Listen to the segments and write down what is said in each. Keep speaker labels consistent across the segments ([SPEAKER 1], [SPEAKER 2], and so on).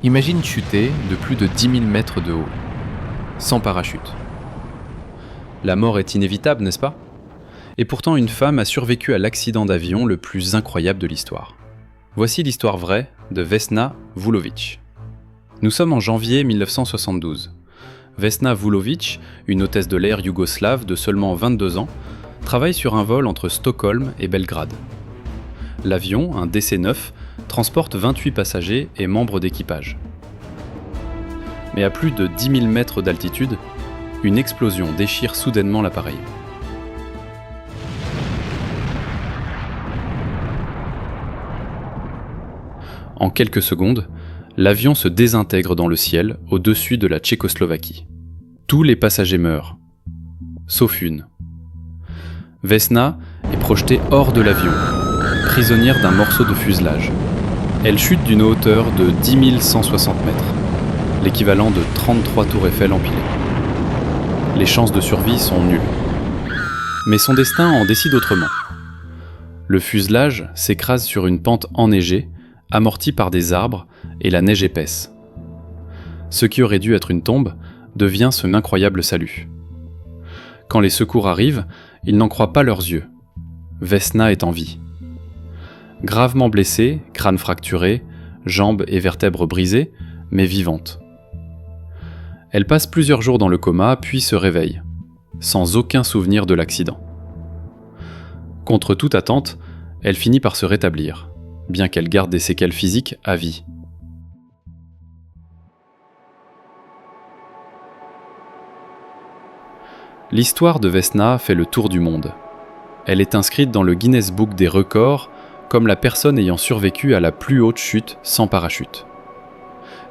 [SPEAKER 1] Imagine chuter de plus de 10 000 mètres de haut, sans parachute. La mort est inévitable, n'est-ce pas ? Et pourtant, une femme a survécu à l'accident d'avion le plus incroyable de l'histoire. Voici l'histoire vraie de Vesna Vulović. Nous sommes en janvier 1972. Vesna Vulović, une hôtesse de l'air yougoslave de seulement 22 ans, travaille sur un vol entre Stockholm et Belgrade. L'avion, un DC-9, transporte 28 passagers et membres d'équipage. Mais à plus de 10 000 mètres d'altitude, une explosion déchire soudainement l'appareil. En quelques secondes, l'avion se désintègre dans le ciel au-dessus de la Tchécoslovaquie. Tous les passagers meurent, sauf une. Vesna est projetée hors de l'avion, prisonnière d'un morceau de fuselage. Elle chute d'une hauteur de 10 160 mètres, l'équivalent de 33 tours Eiffel empilées. Les chances de survie sont nulles. Mais son destin en décide autrement. Le fuselage s'écrase sur une pente enneigée, amortie par des arbres et la neige épaisse. Ce qui aurait dû être une tombe devient son incroyable salut. Quand les secours arrivent, ils n'en croient pas leurs yeux. Vesna est en vie. Gravement blessée, crâne fracturé, jambes et vertèbres brisées, mais vivante. Elle passe plusieurs jours dans le coma, puis se réveille, sans aucun souvenir de l'accident. Contre toute attente, elle finit par se rétablir, bien qu'elle garde des séquelles physiques à vie. L'histoire de Vesna fait le tour du monde. Elle est inscrite dans le Guinness Book des records comme la personne ayant survécu à la plus haute chute sans parachute.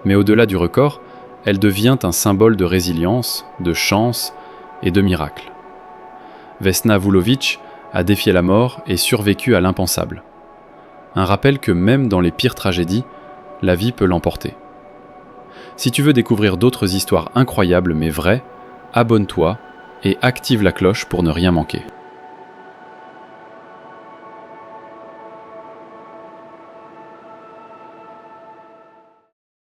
[SPEAKER 1] Mais au-delà du record, elle devient un symbole de résilience, de chance et de miracle. Vesna Vulović a défié la mort et survécu à l'impensable. Un rappel que même dans les pires tragédies, la vie peut l'emporter. Si tu veux découvrir d'autres histoires incroyables mais vraies, abonne-toi et active la cloche pour ne rien manquer.